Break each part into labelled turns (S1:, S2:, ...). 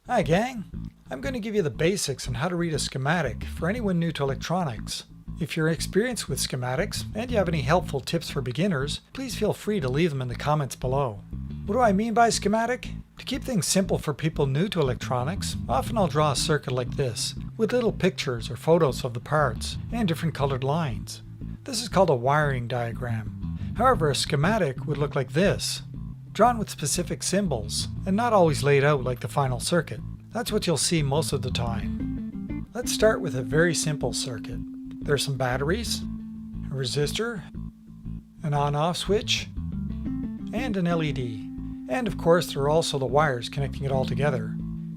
S1: Hi gang! I'm going to give you the basics on how to read a schematic for anyone new to electronics. If you're experienced with schematics and you have any helpful tips for beginners, please feel free to leave them in the comments below. What do I mean by schematic? To keep things simple for people new to electronics, often I'll draw a circuit like this, with little pictures or photos of the parts and different colored lines. This is called a wiring diagram. However, a schematic would look like this, drawn with specific symbols, and not always laid out like the final circuit. That's what you'll see most of the time. Let's start with a very simple circuit. There are some batteries, a resistor, an on-off switch, and an LED. And of course there are also the wires connecting it all together.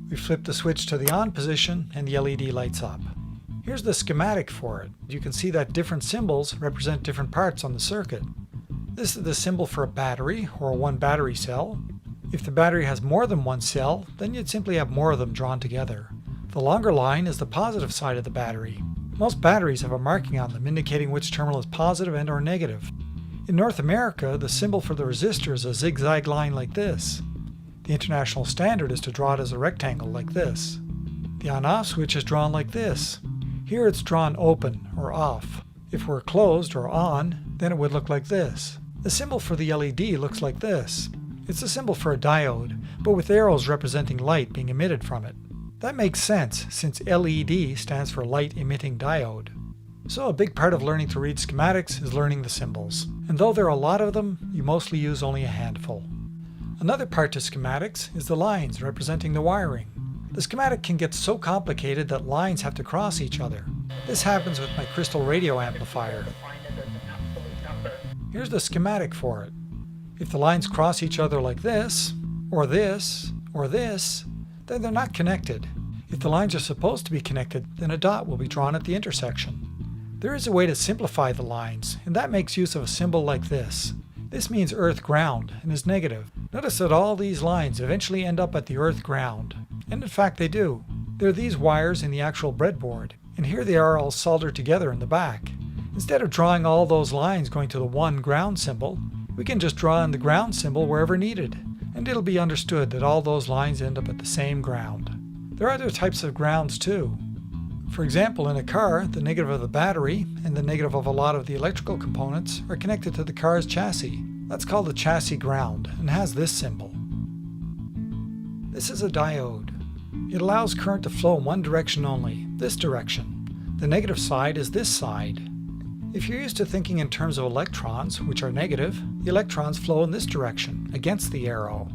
S1: We flip the switch to the on position and the LED lights up. Here's the schematic for it. You can see that different symbols represent different parts on the circuit. This is the symbol for a battery, or a one battery cell. If the battery has more than one cell, then you'd simply have more of them drawn together. The longer line is the positive side of the battery. Most batteries have a marking on them indicating which terminal is positive and or negative. In North America, the symbol for the resistor is a zigzag line like this. The international standard is to draw it as a rectangle like this. The on-off switch is drawn like this. Here it's drawn open or off. If we're closed or on, then it would look like this. The symbol for the LED looks like this. It's a symbol for a diode, but with arrows representing light being emitted from it. That makes sense, since LED stands for light emitting diode. So a big part of learning to read schematics is learning the symbols. And though there are a lot of them, you mostly use only a handful. Another part to schematics is the lines representing the wiring. The schematic can get so complicated that lines have to cross each other. This happens with my crystal radio amplifier. Here's the schematic for it. If the lines cross each other like this, or this, or this, then they're not connected. If the lines are supposed to be connected, then a dot will be drawn at the intersection. There is a way to simplify the lines, and that makes use of a symbol like this. This means earth ground and is negative. Notice that all these lines eventually end up at the earth ground. And in fact they do. There are these wires in the actual breadboard, and here they are all soldered together in the back. Instead of drawing all those lines going to the one ground symbol, we can just draw in the ground symbol wherever needed, and it'll be understood that all those lines end up at the same ground. There are other types of grounds too. For example, in a car, the negative of the battery and the negative of a lot of the electrical components are connected to the car's chassis. That's called the chassis ground and has this symbol. This is a diode. It allows current to flow in one direction only, this direction. The negative side is this side. If you're used to thinking in terms of electrons, which are negative, the electrons flow in this direction, against the arrow.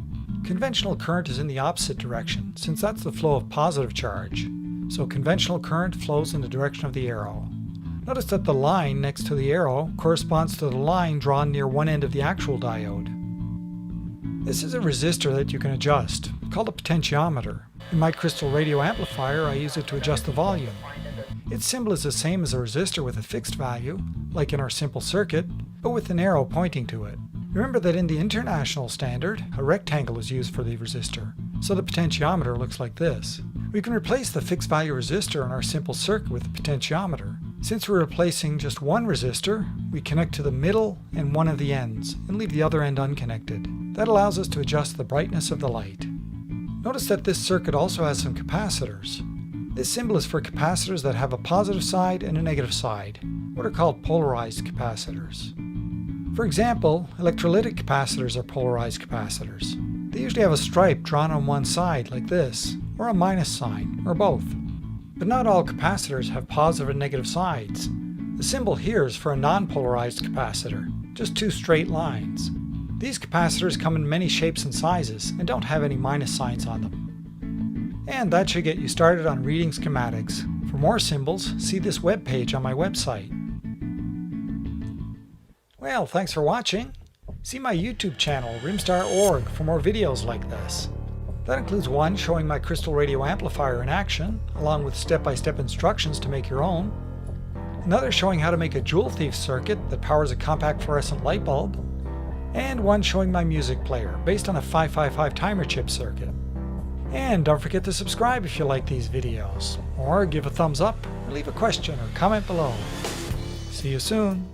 S1: Conventional current is in the opposite direction, since that's the flow of positive charge. So conventional current flows in the direction of the arrow. Notice that the line next to the arrow corresponds to the line drawn near one end of the actual diode. This is a resistor that you can adjust, called a potentiometer. In my crystal radio amplifier, I use it to adjust the volume. Its symbol is the same as a resistor with a fixed value, like in our simple circuit, but with an arrow pointing to it. Remember that in the international standard, a rectangle is used for the resistor, so the potentiometer looks like this. We can replace the fixed value resistor in our simple circuit with a potentiometer. Since we're replacing just one resistor, we connect to the middle and one of the ends, and leave the other end unconnected. That allows us to adjust the brightness of the light. Notice that this circuit also has some capacitors. This symbol is for capacitors that have a positive side and a negative side, what are called polarized capacitors. For example, electrolytic capacitors are polarized capacitors. They usually have a stripe drawn on one side, like this, or a minus sign, or both. But not all capacitors have positive and negative sides. The symbol here is for a non-polarized capacitor, just two straight lines. These capacitors come in many shapes and sizes, and don't have any minus signs on them. And that should get you started on reading schematics. For more symbols, see this web page on my website. Well, thanks for watching. See my YouTube channel, rimstar.org, for more videos like this. That includes one showing my crystal radio amplifier in action, along with step-by-step instructions to make your own. Another showing how to make a Joule Thief circuit that powers a compact fluorescent light bulb. And one showing my music player, based on a 555 timer chip circuit. And don't forget to subscribe if you like these videos, or give a thumbs up, or leave a question or comment below. See you soon!